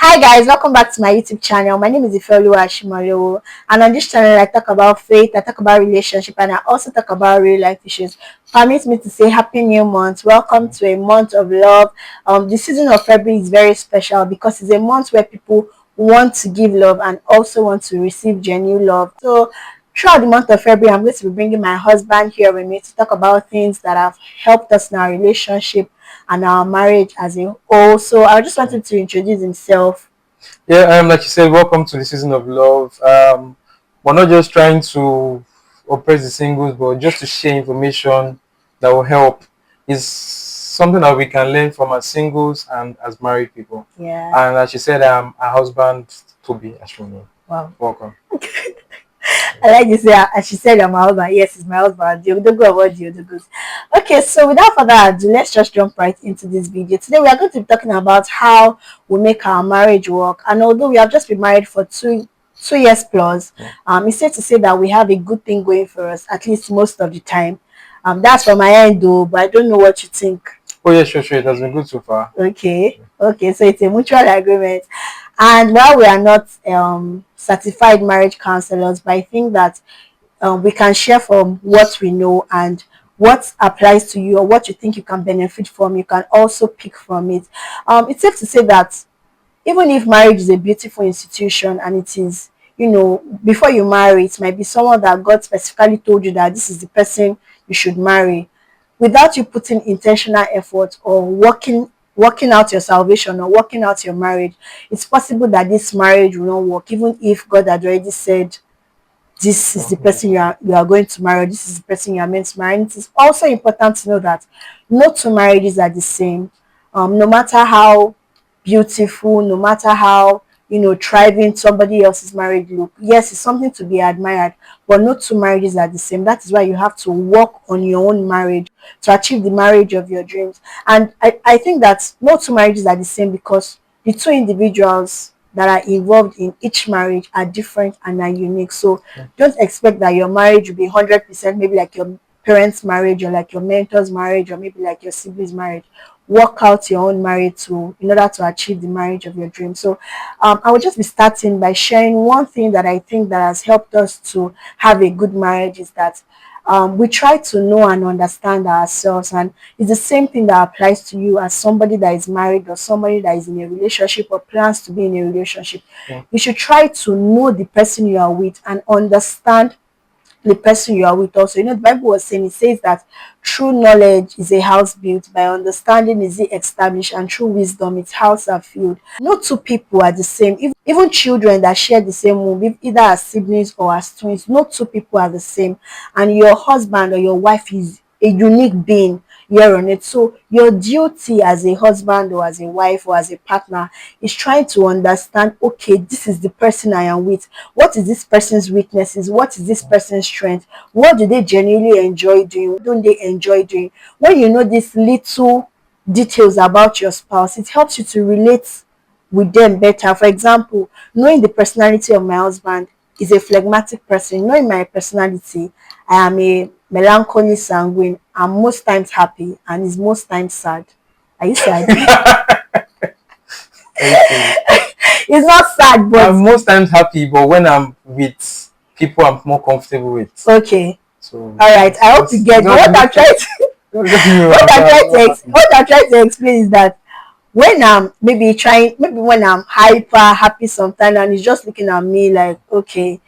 Hi guys, welcome back to my YouTube channel. My name is Ifeoluwa Ashimolowo, and on this channel I talk about faith, I talk about relationship, and I also talk about real life issues. Permit me to say happy new month. Welcome to a month of love. The season of February is very special because it's a month where people want to give love and also want to receive genuine love. So throughout the month of February, I'm going to be bringing my husband here with me to talk about things that have helped us in our relationship and our marriage as a whole. So I just wanted to introduce himself. Yeah, like you said, welcome to the season of love. We're not just trying to oppress the singles, but just to share information that will help. Is something that we can learn from as singles and as married people. Yeah. And as she said, our husband Toby Ashwini. Wow. Welcome. I like this. Yeah, as she said, I'm my husband. Yes, it's my husband. The Odogo about the Odogos. Okay, so without further ado, let's just jump right into this video. Today, we are going to be talking about how we make our marriage work. And although we have just been married for two years plus, it's safe to say that we have a good thing going for us, at least most of the time. That's from my end, though, but I don't know what you think. Oh yeah, sure. It has been good so far. Okay, so it's a mutual agreement. And while we are not certified marriage counselors, but I think that we can share from what we know and what applies to you or what you think you can benefit from. You can also pick from it. It's safe to say that even if marriage is a beautiful institution and it is, before you marry, it might be someone that God specifically told you that this is the person you should marry, without you putting intentional effort or working out your salvation or working out your marriage, it's possible that this marriage will not work, even if God had already said this is the person you are going to marry, this is the person you are meant to marry. And it is also important to know that no two marriages are the same. No matter how beautiful, no matter how thriving somebody else's marriage look, yes, it's something to be admired, but no two marriages are the same. That is why you have to work on your own marriage to achieve the marriage of your dreams. And I think that no two marriages are the same because the two individuals that are involved in each marriage are different and are unique. So don't expect that your marriage will be 100% maybe like your parents' marriage or like your mentor's marriage or maybe like your siblings' marriage. Work out your own marriage in order to achieve the marriage of your dreams. So I will just be starting by sharing one thing that I think that has helped us to have a good marriage is that we try to know and understand ourselves, and it's the same thing that applies to you as somebody that is married or somebody that is in a relationship or plans to be in a relationship. You should try to know the person you are with and understand the person you are with also. The Bible was saying, it says that true knowledge is a house built, by understanding is it established, and true wisdom its house are filled. No two people are the same. Even children that share the same womb, either as siblings or as twins, no two people are the same. And your husband or your wife is a unique being here on it. So your duty as a husband or as a wife or as a partner is trying to understand, okay, this is the person I am with. What is this person's weaknesses? What is this person's strength? What do they genuinely enjoy doing? What don't they enjoy doing? When you know these little details about your spouse, it helps you to relate with them better. For example, knowing the personality of my husband is a phlegmatic person. Knowing my personality, I am a melancholy sanguine. I'm most times happy and is most times sad. Are you sad? It's not sad, but I'm most times happy, but when I'm with people I'm more comfortable with. Okay. So all right. I hope you get what I'm trying to what I'm trying to explain is that when I'm maybe when I'm hyper happy sometimes and he's just looking at me like, okay,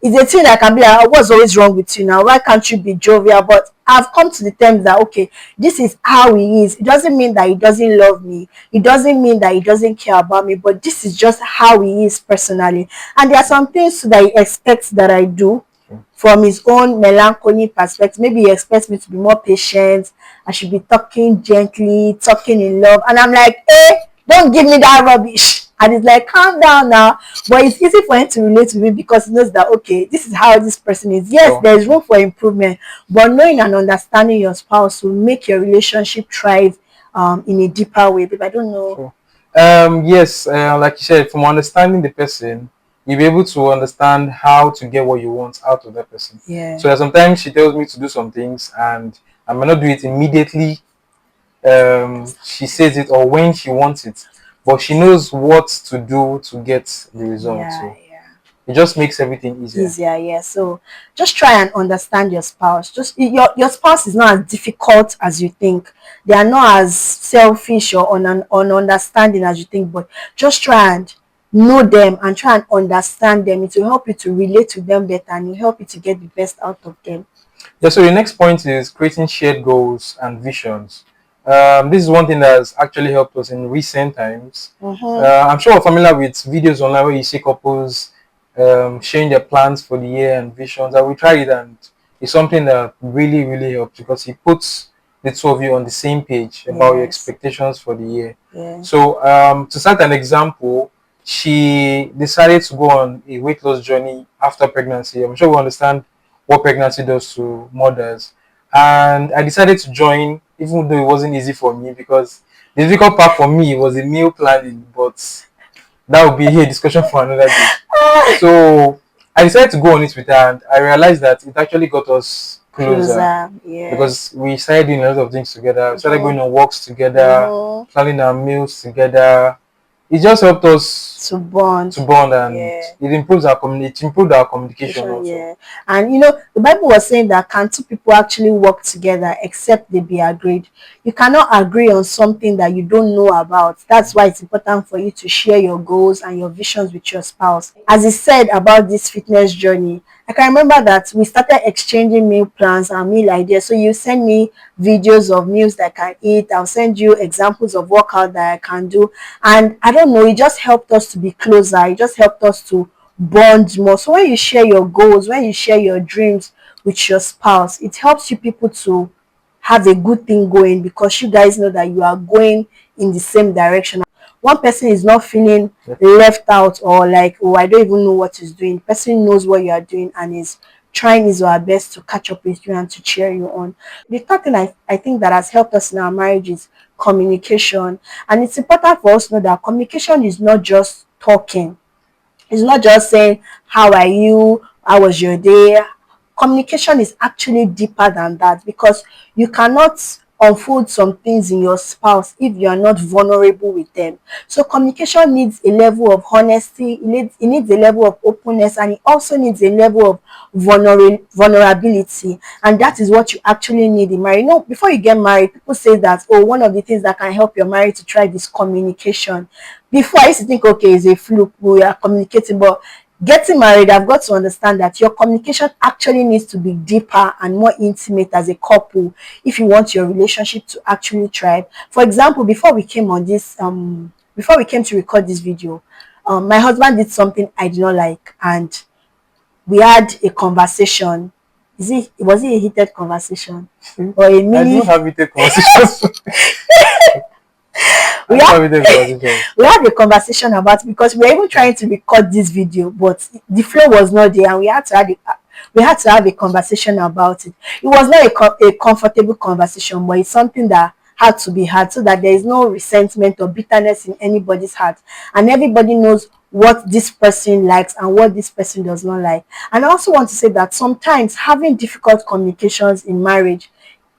it's a thing that can be like, oh, what's always wrong with you now? Why can't you be jovial? But I've come to the terms that, okay, this is how he is. It doesn't mean that he doesn't love me. It doesn't mean that he doesn't care about me, but this is just how he is personally. And there are some things that he expects that I do from his own melancholy perspective. Maybe he expects me to be more patient. I should be talking gently, talking in love. And I'm like, hey, don't give me that rubbish. And it's like, calm down now. But it's easy for him to relate to me because he knows that, okay, this is how this person is. Yes, there's room for improvement, but knowing and understanding your spouse will make your relationship thrive in a deeper way. But I don't know. Yes, like you said, from understanding the person, you'll be able to understand how to get what you want out of that person. Yeah. So sometimes she tells me to do some things and I might not do it immediately. She says it or when she wants it, but she knows what to do to get the result. Yeah, So yeah. it just makes everything easier. Easier, yeah. So just try and understand your spouse. Just your spouse is not as difficult as you think. They are not as selfish or ununderstanding as you think, but just try and know them and try and understand them. It will help you to relate to them better and it will help you to get the best out of them. Yeah, so the next point is creating shared goals and visions. This is one thing that has actually helped us in recent times. Mm-hmm. I'm sure you're familiar with videos online where you see couples sharing their plans for the year and visions. And we tried it, and it's something that really, really helps because it puts the two of you on the same page about your Yes. expectations for the year. Yeah. So, to start an example, she decided to go on a weight loss journey after pregnancy. I'm sure we understand what pregnancy does to mothers. And I decided to join, even though it wasn't easy for me because the difficult part for me was the meal planning, but that would be a discussion for another day. So I decided to go on it with her, and I realized that it actually got us closer Closer. Yeah. because we started doing a lot of things together. We started going Mm-hmm. on walks together, Mm-hmm. planning our meals together. It just helped us To to bond. bond, and Yeah. it improved our communication also. Yeah. And the Bible was saying that can two people actually work together except they be agreed? You cannot agree on something that you don't know about. That's why it's important for you to share your goals and your visions with your spouse. As he said about this fitness journey, I can remember that we started exchanging meal plans and meal ideas. So you send me videos of meals that I can eat. I'll send you examples of workout that I can do. And I don't know, it just helped us to be closer. It just helped us to bond more. So when you share your goals, when you share your dreams with your spouse, it helps you people to have a good thing going because you guys know that you are going in the same direction. One person is not feeling Yeah. left out or like, oh, I don't even know what he's doing. The person knows what you are doing and is trying his or her best to catch up with you and to cheer you on. The third thing I think that has helped us in our marriage is communication. And it's important for us to know that communication is not just talking. It's not just saying, how are you? How was your day? Communication is actually deeper than that because you cannot unfold some things in your spouse if you are not vulnerable with them. So communication needs a level of honesty, it needs a level of openness, and it also needs a level of vulnerability. And that is what you actually need in marriage. Before you get married, people say that, oh, one of the things that can help your marriage to thrive is communication. Before I used to think, okay, it's a fluke, we are communicating, but getting married, I've got to understand that your communication actually needs to be deeper and more intimate as a couple if you want your relationship to actually thrive. For example, before we came to record this video, my husband did something I did not like, and we had a conversation. Was it a heated conversation or a I do mini? have it a conversations. I we do had have it a conversations. we had a conversation about, because we were even trying to record this video, but the flow was not there, and we had to have a conversation about it. It was not a comfortable conversation, but it's something that had to be had so that there is no resentment or bitterness in anybody's heart, and everybody knows what this person likes and what this person does not like. And I also want to say that sometimes having difficult communications in marriage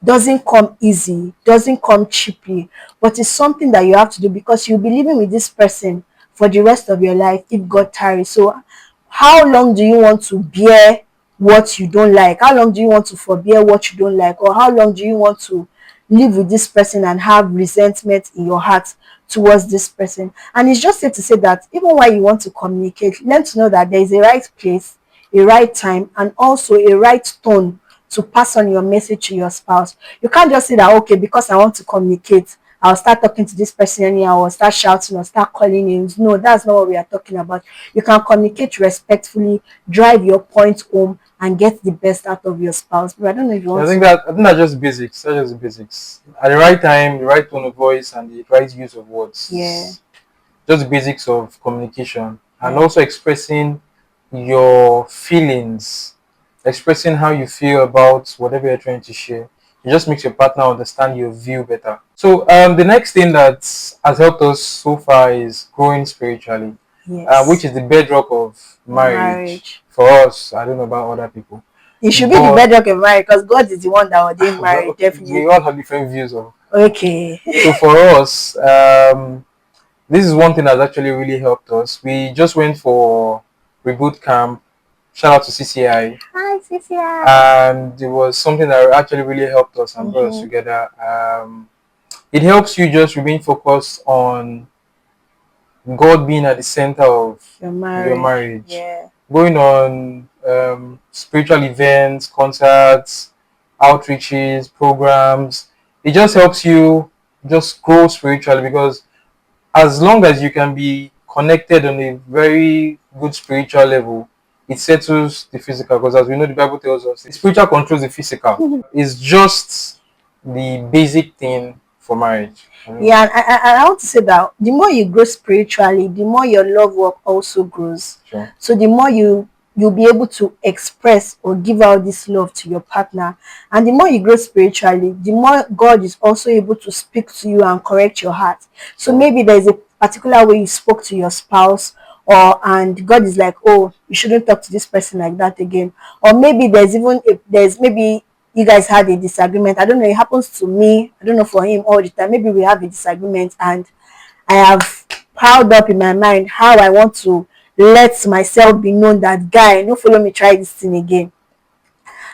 doesn't come easy, doesn't come cheaply, but it's something that you have to do because you'll be living with this person for the rest of your life if God tarries. So, how long do you want to bear what you don't like? How long do you want to forbear what you don't like? Or how long do you want to live with this person and have resentment in your heart towards this person? And it's just safe to say that even while you want to communicate, learn to know that there is a right place, a right time, and also a right tone to pass on your message to your spouse. You can't just say that, okay, because I want to communicate, I'll start talking to this person anyhow, or start shouting or start calling names. No, that's not what we are talking about. You can communicate respectfully, drive your point home, and get the best out of your spouse. But I don't know if you I want think to. that I think that's just basics. That's just the basics. At the right time, the right tone of voice, and the right use of Yeah, words. Just the basics of communication, and yeah. also expressing your feelings, expressing how you feel about whatever you're trying to share. It just makes your partner understand your view better. So the next thing that has helped us so far is growing spiritually, which Yes. is the bedrock of marriage Marriage. for us. I don't know about other people, It should be the but bedrock of marriage because God is the one that ordained marriage, well, we definitely. all have different views of. Okay. So for us, This is one thing that's actually really helped us. We just went for reboot camp. Shout out to CCI. Hi, Cecilia. And it was something that actually really helped us and brought us Mm-hmm. together. It helps you just remain focused on God being at the center of Your your marriage. marriage. Yeah. Going on spiritual events, concerts, outreaches, programs. It just helps you just grow spiritually, because as long as you can be connected on a very good spiritual level, it settles the physical. Because as we know, the Bible tells us the spiritual controls the physical. It's just the basic thing for marriage. Yeah, and I want to say that the more you grow spiritually, the more your love work also grows. Sure. So the more you'll be able to express or give out this love to your partner. And the more you grow spiritually, the more God is also able to speak to you and correct your heart. So Sure. maybe there's a particular way you spoke to your spouse, or and God is like, oh, you shouldn't talk to this person like that again. Or maybe there's maybe you guys had a disagreement. I don't know, it happens to me. I don't know for him all the time. Maybe we have a disagreement and I have piled up in my mind how I want to let myself be known that guy, no follow me try this thing again.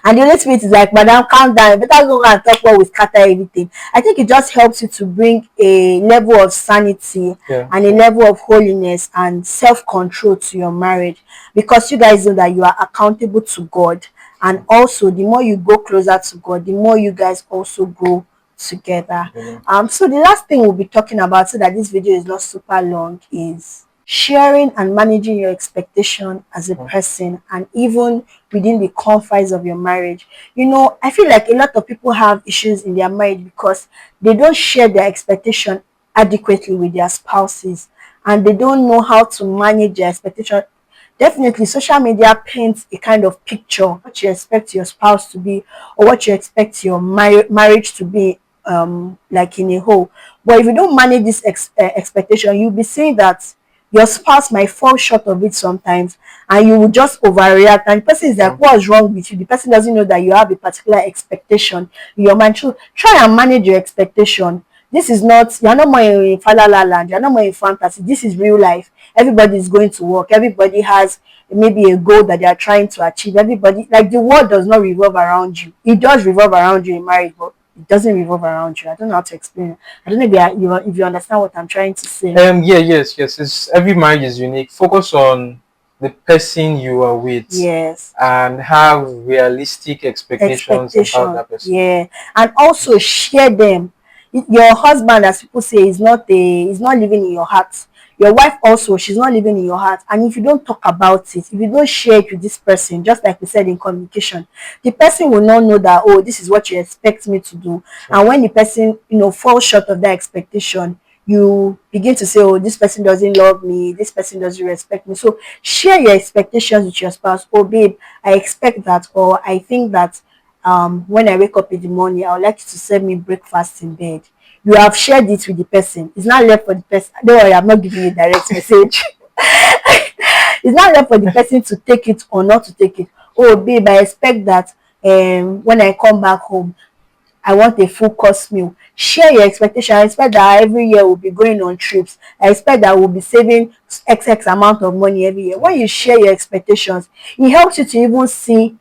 And the Holy Spirit is like, Madam, calm down. You better go and talk what will scatter everything. I think it just helps you to bring a level of sanity, Yeah. and a level of holiness and self-control to your marriage, because you guys know that you are accountable to God. And also, the more you go closer to God, the more you guys also grow together. Yeah. So the last thing we'll be talking about, so that this video is not super long, is sharing and managing your expectation as a person, and even within the confines of your marriage. I feel like a lot of people have issues in their marriage because they don't share their expectation adequately with their spouses, and they don't know how to manage their expectation. Definitely, social media paints a kind of picture what you expect your spouse to be, or what you expect your marriage to be, like in a whole. But if you don't manage this expectation, you'll be seeing that your spouse might fall short of it sometimes, and you will just overreact, and the person is like, Sure. what's wrong with you? The person doesn't know that you have a particular expectation in your mind. So try and manage your expectation. This is not, you're not more in falala land, you're not more in fantasy. This is real life. Everybody is going to work. Everybody has maybe a goal that they are trying to achieve. Everybody, like, the world does not revolve around you. It does revolve around you in marriage, but it doesn't revolve around you. I don't know how to explain it. I don't know if you understand what I'm trying to say. Yeah, yes. It's every marriage is unique. Focus on the person you are with Yes. and have realistic expectations about Expectation. that person. Yeah. And also share them. Your husband, as people say, is not living in your heart. Your wife also, she's not living in your heart. And if you don't talk about it, if you don't share it with this person, just like we said in communication, the person will not know that, oh, this is what you expect me to do. Sure. And when the person, falls short of that expectation, you begin to say, oh, this person doesn't love me, this person doesn't respect me. So share your expectations with your spouse. Oh, babe, I expect that, or I think that when I wake up in the morning, I would like you to serve me breakfast in bed. You have shared it with the person. It's not left for the person. Don't worry, I'm not giving you a direct message. It's not left for the person to take it or not to take it. Oh, babe, I expect that when I come back home, I want a full course meal. Share your expectation. I expect that every year we'll be going on trips. I expect that we'll be saving XX amount of money every year. When you share your expectations, it helps you to even see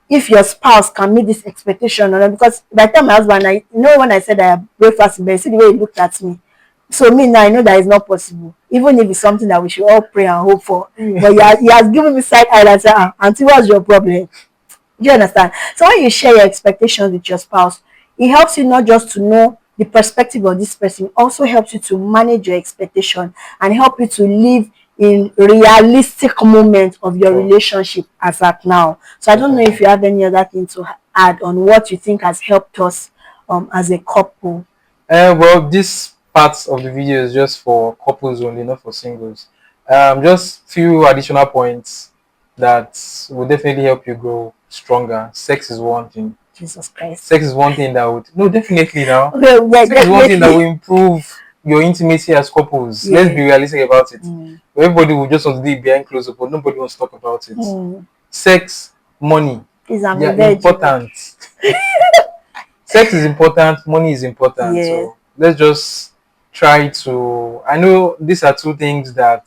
if your spouse can meet this expectation or not. Because by the time my husband, when I said I have breakfast in bed, see the way he looked at me. So me now, I know that it's not possible. Even if it's something that we should all pray and hope for. But he has given me side eye and said, auntie, what's your problem? Do you understand? So when you share your expectations with your spouse, it helps you not just to know the perspective of this person, it also helps you to manage your expectation and help you to live in realistic moments of your Sure. relationship as at now. So I don't know if you have any other thing to add on what you think has helped us as a couple. Well, this part of the video is just for couples only, not for singles. Just few additional points that will definitely help you grow stronger. Sex is one thing. Jesus Christ. Sex is one thing that would definitely now. Okay, yeah, Sex is one thing that will definitely. improve your intimacy as couples. Yeah. Let's be realistic about it. Everybody will just want to do it behind closed door, but nobody wants to talk about it. Sex, money, Please, I'm they a are virgin. important. Sex is important, money is important. Yeah. So let's just try to. I know these are two things that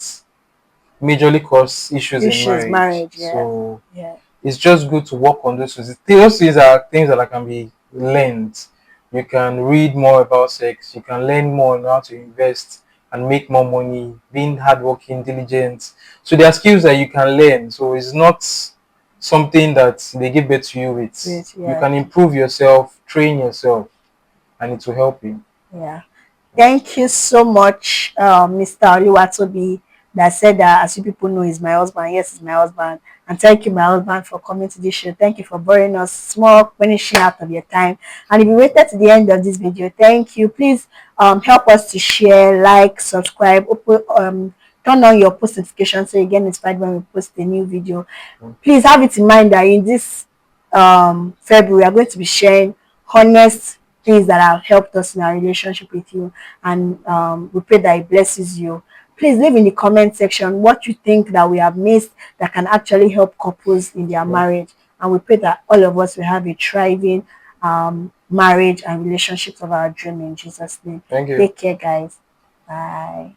majorly cause issues in Issues, marriage. marriage, yeah. So Yeah. it's just good to work on those things. Those things are things that can be learned. You can read more about sex. You can learn more on how to invest and make more money, being hardworking, diligent. So there are skills that you can learn. So it's not something that they give birth to you with. Great, You yeah. can improve yourself, train yourself, and it will help you. Yeah. Thank you so much, Mr. Oluwatobi, that said that, as you people know, he's my husband. Yes, he's my husband. And thank you, my husband, for coming to this show. Thank you for borrowing us small finishing out of your time. And if you waited to the end of this video, thank you. Please help us to share, like, subscribe, turn on your post notifications so you get notified when we post a new video. Please have it in mind that in this February, we are going to be sharing honest things that have helped us in our relationship with you, and we pray that it blesses you. Please leave in the comment section what you think that we have missed that can actually help couples in their Yeah. marriage, and we pray that all of us will have a thriving marriage and relationships of our dream in Jesus' name. Thank you. Take care, guys. Bye.